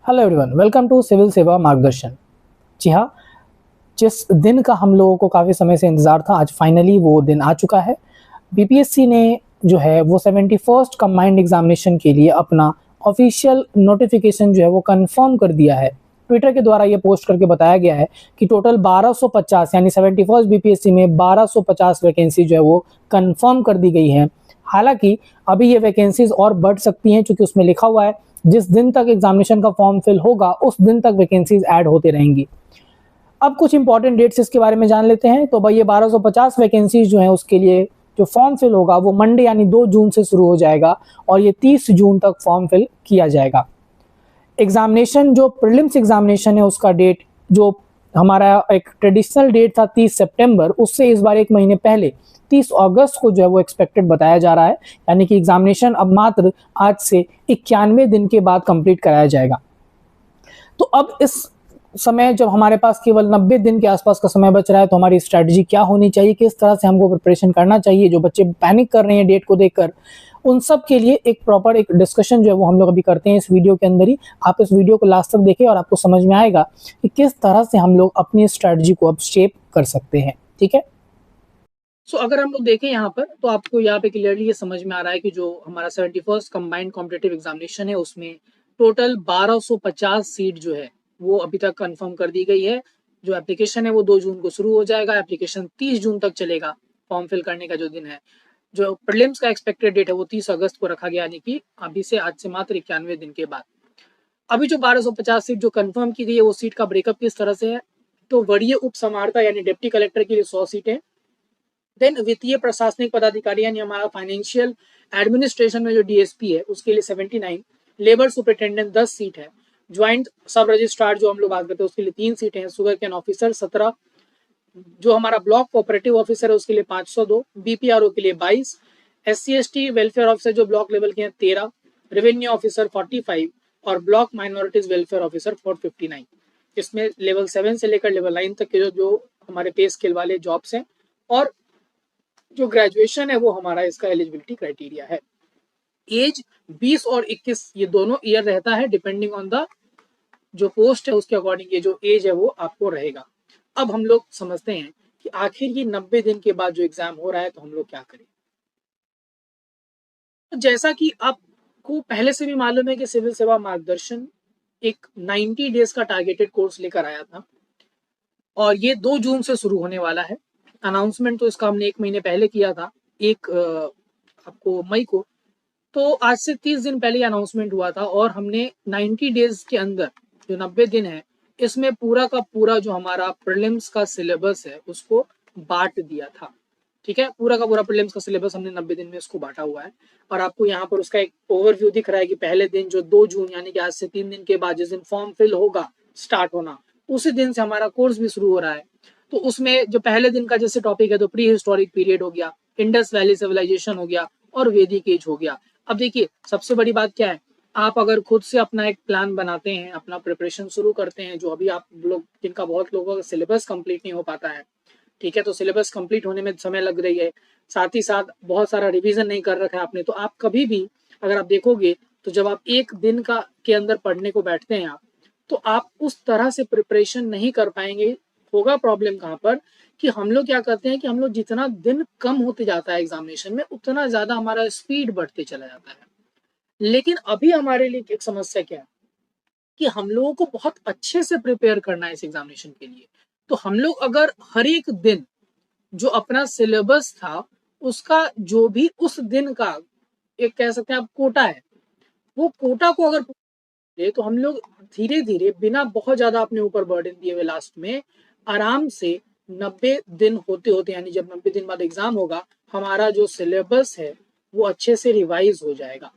Hello everyone, welcome to Civil Seva Margdarshan. जी हाँ, जिस दिन का हम लोगों को काफ़ी समय से इंतज़ार था, आज फाइनली वो दिन आ चुका है। बीपीएससी ने जो है वो 71st कंबाइंड एग्जामिनेशन के लिए अपना ऑफिशियल नोटिफिकेशन जो है वो कंफर्म कर दिया है। ट्विटर के द्वारा ये पोस्ट करके बताया गया है कि टोटल 1250 यानी 71st बीपीएससी में 1250 वैकेंसी जो है वो कंफर्म कर दी गई है। हालांकि अभी ये वैकेंसीज और बढ़ सकती हैं, क्योंकि उसमें लिखा हुआ है जिस दिन तक एग्जामिनेशन का फॉर्म फिल होगा उस दिन तक वैकेंसीज ऐड होते रहेंगी। अब कुछ इंपॉर्टेंट डेट्स इसके बारे में जान लेते हैं। तो भाई ये 1250 वैकेंसीज जो है उसके लिए जो फॉर्म फिल होगा वो मंडे यानी 2 जून से शुरू हो जाएगा और ये 30 जून तक फॉर्म फिल किया जाएगा। एग्जामिनेशन जो प्रीलिम्स एग्जामिनेशन है उसका डेट जो हमारा एक ट्रेडिशनल डेट था 30 सितंबर, उससे इस बार एक महीने पहले 30 अगस्त को जो है वो एक्सपेक्टेड बताया जा रहा है। यानी कि एग्जामिनेशन अब मात्र आज से 91 दिन के बाद कंप्लीट कराया जाएगा। तो अब इस समय जब हमारे पास केवल 90 दिन के आसपास का समय बच रहा है, तो हमारी स्ट्रैटेजी क्या होनी चाहिए, किस तरह से हमको प्रिपरेशन करना चाहिए। जो बच्चे पैनिक कर रहे हैं डेट को देखकर, उन सब के लिए एक प्रॉपर एक डिस्कशन जो है वो हम लोग अभी करते हैं इस वीडियो के अंदर ही। आप इस वीडियो को लास्ट तक देखिए और आपको समझ में आएगा कि किस तरह से हम लोग अपनी स्ट्रैटेजी को अब शेप कर सकते हैं। ठीक है, अगर हम लोग देखें यहाँ पर, तो आपको यहाँ पे क्लियरली ये समझ में आ रहा है कि जो हमारा 71st कंबाइंड कॉम्पिटिटिव एग्जामिनेशन है उसमें टोटल 1250 सीट जो है वो अभी तक कंफर्म कर दी गई है। जो एप्लीकेशन है वो 2 जून को शुरू हो जाएगा, एप्लीकेशन 30 जून तक चलेगा। फॉर्म फिल करने का जो दिन है, जो प्रीलिम्स का एक्सपेक्टेड डेट है वो 30 अगस्त को रखा गया, यानी कि अभी से आज से मात्र 91 दिन के बाद। अभी जो 1250 सीट जो कंफर्म की गई है वो सीट का ब्रेकअप किस तरह से है। तो वरीय उप समाहर्ता यानी डिप्टी कलेक्टर के लिए 100 सीटें। देन वित्तीय प्रशासनिक पदाधिकारी यानी हमारा फाइनेंशियल एडमिनिस्ट्रेशन में जो डीएसपी है उसके लिए 79। लेबर सुपरिटेंडेंट 10 सीट है। ज्वाइंट सब रजिस्ट्रार जो हम लोग बात करते हैं उसके लिए 3 सीटें हैं। Sugar cane officer 17। जो हमारा ब्लॉक कोऑपरेटिव ऑफिसर है उसके लिए 502। बीपीआरओ के लिए 22। SC/ST वेलफेयर ऑफिसर जो ब्लॉक लेवल के हैं 13। रेवेन्यू ऑफिसर 45 और ब्लॉक माइनॉरिटीज वेलफेयर ऑफिसर 459। इसमें लेवल 7 से लेकर लेवल 9 तक के जो हमारे पे स्केल वाले जॉब्स हैं, और जो ग्रेजुएशन है वो हमारा इसका एलिजिबिलिटी क्राइटेरिया है। एज 20 और 21 ये दोनों ईयर रहता है, डिपेंडिंग ऑन द जो पोस्ट है उसके अकॉर्डिंग ये जो एज है वो आपको रहेगा। अब हम लोग समझते हैं कि आखिर ये 90 दिन के बाद जो एग्जाम हो रहा है तो हम लोग क्या करें। तो जैसा कि आपको पहले से भी मालूम है कि सिविल सेवा मार्गदर्शन एक 90 डेज का टारगेटेड कोर्स लेकर आया था और ये 2 जून से शुरू होने वाला है। अनाउंसमेंट तो इसका हमने 1 महीने पहले किया था, आपको मई को। तो आज से 30 दिन पहले अनाउंसमेंट हुआ था और हमने 90 डेज के अंदर जो 90 दिन है इसमें पूरा का पूरा जो हमारा प्रीलिम्स का सिलेबस है उसको बांट दिया था। ठीक है, पूरा का पूरा प्रीलिम्स का सिलेबस हमने 90 दिन में इसको बांटा हुआ है। और आपको यहाँ पर उसका एक ओवरव्यू दिख रहा है कि पहले दिन जो 2 जून यानी कि आज से 3 दिन के बाद जिस दिन फॉर्म फिल होगा स्टार्ट होना, उसी दिन से हमारा कोर्स भी शुरू हो रहा है। तो उसमें जो पहले दिन का जैसे टॉपिक है तो प्री हिस्टोरिक पीरियड हो गया, इंडस वैली सिविलाइजेशन हो गया और वैदिक एज हो गया। अब देखिए सबसे बड़ी बात क्या है, आप अगर खुद से अपना एक प्लान बनाते हैं, अपना प्रिपरेशन शुरू करते हैं, जो अभी आप लोग जिनका बहुत लोगों का सिलेबस कंप्लीट नहीं हो पाता है, ठीक है, तो सिलेबस कंप्लीट होने में समय लग रही है, साथ ही साथ बहुत सारा रिवीजन नहीं कर रखा है आपने, तो आप कभी भी अगर आप देखोगे तो जब आप एक दिन का के अंदर पढ़ने को बैठते हैं आप, तो आप उस तरह से प्रिपरेशन नहीं कर पाएंगे। होगा प्रॉब्लम कहाँ पर कि हम लोग क्या करते हैं कि हम लोग जितना दिन कम होते जाता है एग्जामिनेशन में उतना ज्यादा हमारा स्पीड बढ़ते चला जाता है। लेकिन अभी हमारे लिए एक समस्या क्या है कि हम लोगों को बहुत अच्छे से प्रिपेयर करना है इस एग्जामिनेशन के लिए। तो हम लोग अगर हर एक दिन जो अपना सिलेबस था उसका जो भी उस दिन का एक कह सकते हैं आप कोटा है, वो कोटा को अगर पूरे तो हम लोग धीरे धीरे बिना बहुत ज्यादा अपने ऊपर बर्डन दिए हुए लास्ट में आराम से 90 दिन होते होते यानी जब 90 दिन बाद एग्जाम होगा हमारा जो सिलेबस है वो अच्छे से रिवाइज हो जाएगा।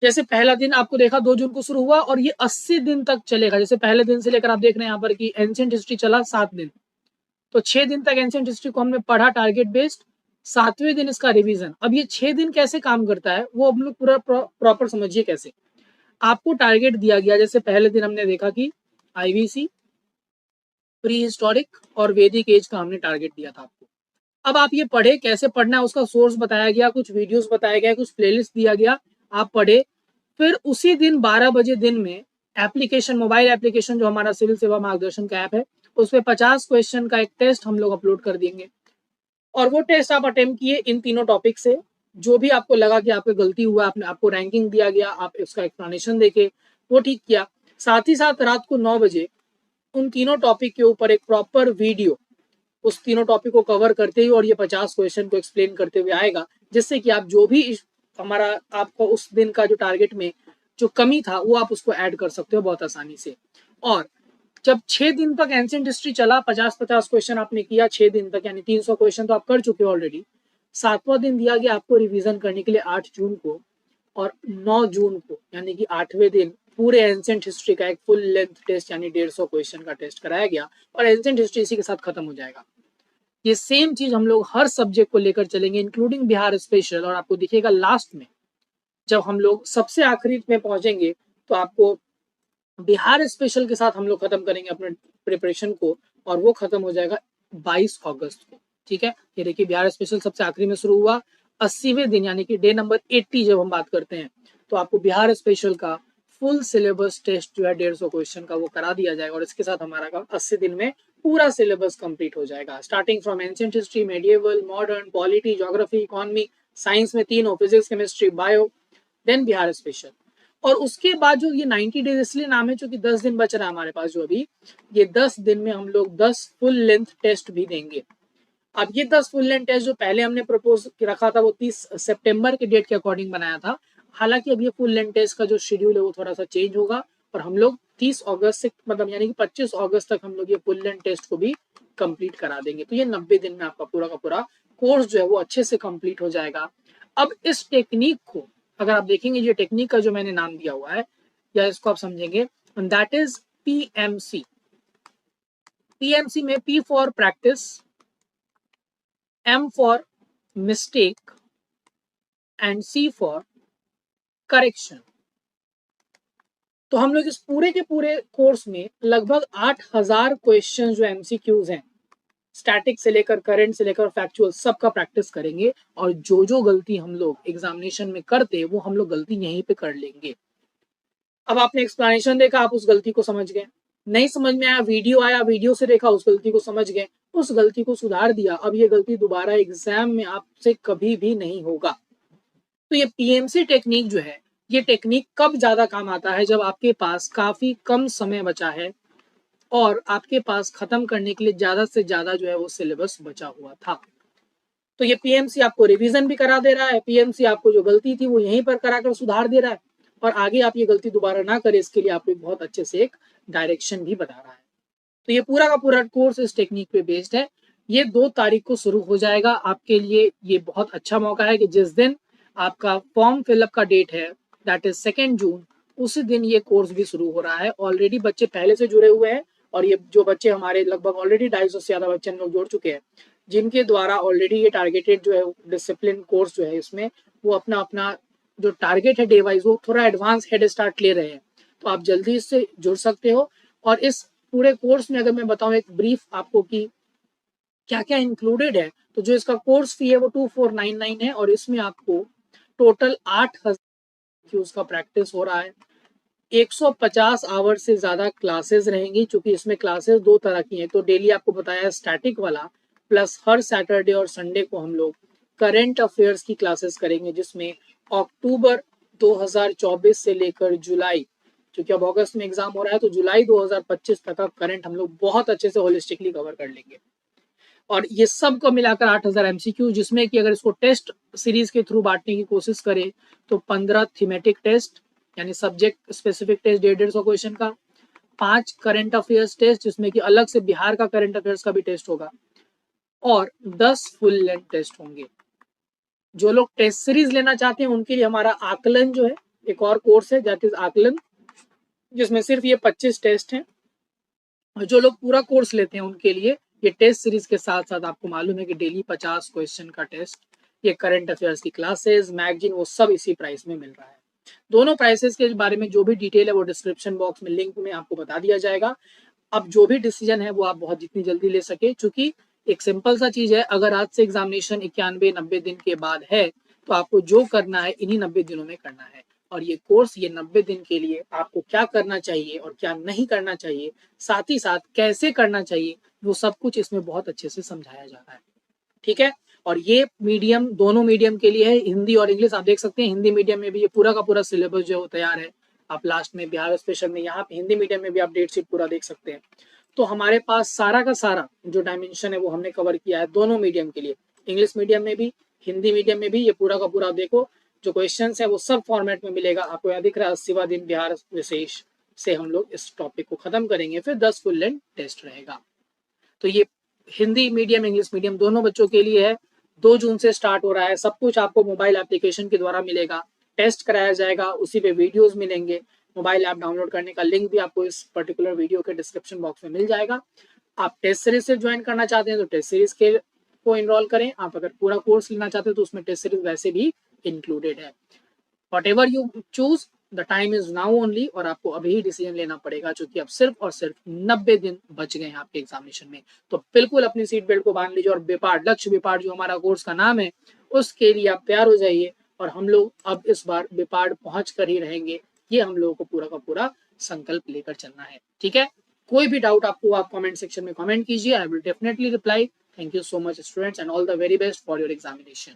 जैसे पहला दिन आपको देखा 2 जून को शुरू हुआ और ये 80 दिन तक चलेगा। जैसे पहले दिन से लेकर आप देख रहे हैं यहाँ पर कि एंशिएंट हिस्ट्री चला 7 दिन, तो 6 दिन तक एंशिएंट हिस्ट्री को हमने पढ़ा टारगेट बेस्ड। 7वें दिन इसका रिवीजन। अब ये 6 दिन कैसे काम करता है वो हम लोग पूरा प्रॉपर समझिए कैसे। आपको टारगेट दिया गया, जैसे पहले दिन हमने देखा कि आईवीसी, प्री हिस्टोरिक और वैदिक एज का हमने टारगेट दिया था आपको। अब आप ये पढ़े, कैसे पढ़ना है उसका सोर्स बताया गया, कुछ वीडियोस बताया गया, कुछ प्लेलिस्ट दिया गया, आप पढ़े। फिर उसी दिन 12 बजे दिन में एप्लीकेशन, मोबाइल एप्लीकेशन जो हमारा सिविल सेवा मार्गदर्शन का ऐप है, उस पे 50 क्वेश्चन का एक टेस्ट हम लोग अपलोड कर देंगे और वो टेस्ट आप अटेम्प्ट किए इन तीनों टॉपिक से। जो भी आपको लगा कि आपको गलती हुआ, आपने आपको रैंकिंग दिया गया, आप उसका एक्सप्लेनेशन देके वो ठीक किया। साथ ही साथ रात को 9 बजे उन तीनों टॉपिक के ऊपर एक प्रॉपर वीडियो उस तीनों टॉपिक को कवर करते हुए और ये 50 क्वेश्चन को एक्सप्लेन करते हुए आएगा, जिससे कि आप जो भी हमारा आपको उस दिन का जो टारगेट में जो कमी था वो आप उसको ऐड कर सकते हो बहुत आसानी से। और जब 6 दिन तक एंशिएंट हिस्ट्री चला, 50-50 क्वेश्चन आपने किया 6 दिन तक, यानी 300 क्वेश्चन तो आप कर चुके हो ऑलरेडी। 7वां दिन दिया गया आपको रिवीजन करने के लिए 8 जून को, और 9 जून को यानी कि 8वें दिन पूरे एंशिएंट हिस्ट्री का एक फुल लेंथ टेस्ट यानी 150 क्वेश्चन का टेस्ट कराया गया और एंशिएंट हिस्ट्री इसी के साथ खत्म हो जाएगा। ये सेम चीज हम लोग हर सब्जेक्ट को लेकर चलेंगे इंक्लूडिंग बिहार स्पेशल, और आपको दिखेगा लास्ट में जब हम लोग सबसे आखिरी में पहुंचेंगे तो आपको बिहार स्पेशल के साथ हम लोग खत्म करेंगे अपने प्रिपरेशन को, और वो खत्म हो जाएगा 22 अगस्त को। ठीक है, ये देखिए बिहार स्पेशल सबसे आखिरी में शुरू हुआ, 80वें दिन यानी कि डे नंबर 80 जब हम बात करते हैं तो आपको बिहार स्पेशल का फुल सिलेबस टेस्ट जो है 150 क्वेश्चन का वो करा दिया जाएगा, और इसके साथ हमारा काम 80 दिन में पूरा सिलेबस कंप्लीट हो जाएगा, starting from ancient history, medieval, modern, polity, geography, economy, science में 3 physics, chemistry, bio, then Bihar special. और उसके बाद जो ये 90 डेज इसलिए नाम है क्योंकि 10 दिन बच रहा है हमारे पास, जो अभी ये 10 दिन में हम लोग 10 फुल लेंथ टेस्ट भी देंगे। अब ये 10 फुल लेंथ टेस्ट जो पहले हमने प्रपोज रखा था वो 30 सितंबर के डेट के अकॉर्डिंग बनाया था, हालांकि अब ये फुल लेंथ टेस्ट का जो शेड्यूल है वो थोड़ा सा चेंज होगा और हम लोग 30 अगस्त से मतलब यानी कि 25 अगस्त तक हम लोग ये फुल लेंथ टेस्ट को भी कंप्लीट करा देंगे। तो ये 90 दिन में आपका पूरा का पूरा कोर्स जो है वो अच्छे से कंप्लीट हो जाएगा। अब इस टेक्निक को अगर आप देखेंगे, ये टेक्निक का जो मैंने नाम दिया हुआ है या इसको आप समझेंगे, दैट इज पीएमसी। पीएमसी में P for practice, M for mistake and C for correction. तो हम लोग इस पूरे के पूरे कोर्स में लगभग 8000 क्वेश्चन जो एमसीक्यूज हैं, स्टैटिक से लेकर करंट से लेकर फैक्चुअल सबका प्रैक्टिस करेंगे, और जो जो गलती हम लोग एग्जामिनेशन में करते वो हम लोग गलती यहीं पे कर लेंगे। अब आपने एक्सप्लेनेशन देखा, आप उस गलती को समझ गए, नहीं समझ में आया वीडियो आया, वीडियो से देखा उस गलती को समझ गए, उस गलती को सुधार दिया, अब ये गलती दोबारा एग्जाम में आपसे कभी भी नहीं होगा। तो ये पीएमसी टेक्निक जो है, ये टेक्निक कब ज्यादा काम आता है, जब आपके पास काफी कम समय बचा है और आपके पास खत्म करने के लिए ज्यादा से ज्यादा जो है वो सिलेबस बचा हुआ था। तो ये पीएमसी आपको रिवीजन भी करा दे रहा है, पीएमसी आपको जो गलती थी वो यहीं पर कराकर सुधार दे रहा है, और आगे आप ये गलती दोबारा ना करें इसके लिए आपको बहुत अच्छे से एक डायरेक्शन भी बता रहा है। तो ये पूरा का पूरा कोर्स इस टेक्निक पे बेस्ड है। ये 2 तारीख को शुरू हो जाएगा। आपके लिए ये बहुत अच्छा मौका है कि जिस दिन आपका फॉर्म फिलअप का डेट है, दैट इज 2 जून, उसी दिन ये कोर्स भी शुरू हो रहा है। ऑलरेडी बच्चे पहले से जुड़े हुए हैं, और ये जो बच्चे हमारे लगभग ऑलरेडी 250 से ज्यादा बच्चे हम लोग जोड़ चुके हैं, जिनके द्वारा ऑलरेडी ये टारगेटेड जो है डिसिप्लिन कोर्स जो है इसमें वो अपना अपना जो टारगेट है डे वाइज वो थोड़ा एडवांस हेड स्टार्ट ले रहे हैं। तो आप जल्दी इससे जुड़ सकते हो। और इस पूरे कोर्स में अगर मैं बताऊं एक ब्रीफ आपको कि क्या क्या इंक्लूडेड है, तो जो इसका कोर्स फी है वो 2499 है, और इसमें आपको टोटल 8000 उसका प्रैक्टिस हो रहा है। 150 आवर से ज्यादा क्लासेस रहेंगी, क्योंकि इसमें क्लासेस 2 तरह की हैं। तो डेली आपको बताया स्टैटिक वाला, प्लस हर सैटरडे और संडे को हम लोग करंट अफेयर्स की क्लासेस करेंगे, जिसमें अक्टूबर 2024 से लेकर जुलाई, क्योंकि अब अगस्त में एग्जाम हो रहा है, तो जुलाई 2025 तक का करंट हम लोग बहुत अच्छे से होलिस्टिकली कवर कर लेंगे। और ये सब को मिलाकर 8000 एमसीक्यू, जिसमें कि अगर इसको टेस्ट सीरीज के थ्रू बांटने की कोशिश करें तो 15 थीमेटिक टेस्ट यानी सब्जेक्ट स्पेसिफिक टेस्ट 150 क्वेश्चन का, 5 करंट अफेयर्स टेस्ट जिसमें कि अलग से बिहार का करंट अफेयर्स का भी टेस्ट होगा, और 10 फुल लेंथ टेस्ट होंगे। जो लोग टेस्ट सीरीज लेना चाहते हैं उनके लिए हमारा आकलन जो है एक और कोर्स है, दैट इज आकलन, जिसमें सिर्फ ये 25 टेस्ट हैं। और जो लोग पूरा कोर्स लेते हैं उनके लिए ये टेस्ट सीरीज के साथ साथ आपको मालूम है कि डेली 50 क्वेश्चन का टेस्ट, ये करंट अफेयर्स की क्लासेस, मैगजीन, वो सब इसी प्राइस में मिल रहा है। दोनों प्राइसेस के बारे में जो भी डिटेल है वो डिस्क्रिप्शन बॉक्स में लिंक में आपको बता दिया जाएगा। अब जो भी डिसीजन है वो आप बहुत जितनी जल्दी ले सके, क्योंकि एक सिंपल सा चीज है, अगर आज से एग्जामिनेशन 91-90 दिन के बाद है तो आपको जो करना है इन्हीं 90 दिनों में करना है। और ये कोर्स ये 90 दिन के लिए आपको क्या करना चाहिए और क्या नहीं करना चाहिए, साथ ही साथ कैसे करना चाहिए, वो सब कुछ इसमें बहुत अच्छे से समझाया जा रहा है। ठीक है, और ये मीडियम दोनों मीडियम के लिए है, हिंदी और इंग्लिश। आप देख सकते हैं हिंदी मीडियम में भी ये पूरा का पूरा सिलेबस जो तैयार है। आप लास्ट में बिहार स्पेशल में यहाँ पे हिंदी मीडियम में भी आप डेट शीट पूरा देख सकते हैं। तो हमारे पास सारा का सारा जो डायमेंशन है वो हमने कवर किया है दोनों मीडियम के लिए, इंग्लिश मीडियम में भी हिंदी मीडियम में भी। ये पूरा का पूरा देखो जो क्वेश्चन है वो सब फॉर्मेट में मिलेगा आपको। यहाँ दिख रहा है 80वां दिन बिहार विशेष से हम लोग इस टॉपिक को खत्म करेंगे, फिर 10 फुल लेंथ टेस्ट रहेगा। तो ये हिंदी मीडियम इंग्लिश मीडियम दोनों बच्चों के लिए है। 2 जून से स्टार्ट हो रहा है। सब कुछ आपको मोबाइल एप्लीकेशन के द्वारा मिलेगा, टेस्ट कराया जाएगा, उसी पे वीडियोस मिलेंगे। मोबाइल ऐप डाउनलोड करने का लिंक भी आपको इस पर्टिकुलर वीडियो के डिस्क्रिप्शन बॉक्स में मिल जाएगा। आप टेस्ट सीरीज से ज्वाइन करना चाहते हैं तो टेस्ट सीरीज के को इनरोल करें। आप अगर पूरा कोर्स लेना चाहते हैं तो उसमें टेस्ट सीरीज वैसे भी इंक्लूडेड है। Whatever you choose, the time is now only, और आपको अभी डिसीजन लेना पड़ेगा क्योंकि अब सिर्फ और सिर्फ 90 दिन बच गए हैं आपके एग्जामिनेशन में। तो बिल्कुल अपनी सीट बेल्ट को बांध लीजिए और बेपार लक्ष्य बेपार जो हमारा कोर्स का नाम है उसके लिए आप तैयार हो जाइए। और हम लोग अब इस बार बेपार पहुंच कर ही रहेंगे, ये हम लोगों को पूरा का पूरा संकल्प लेकर चलना है। ठीक है, कोई भी डाउट आपको आप कमेंट सेक्शन में कमेंट कीजिए, I will definitely reply. Thank you so much students and all the very best for your examination.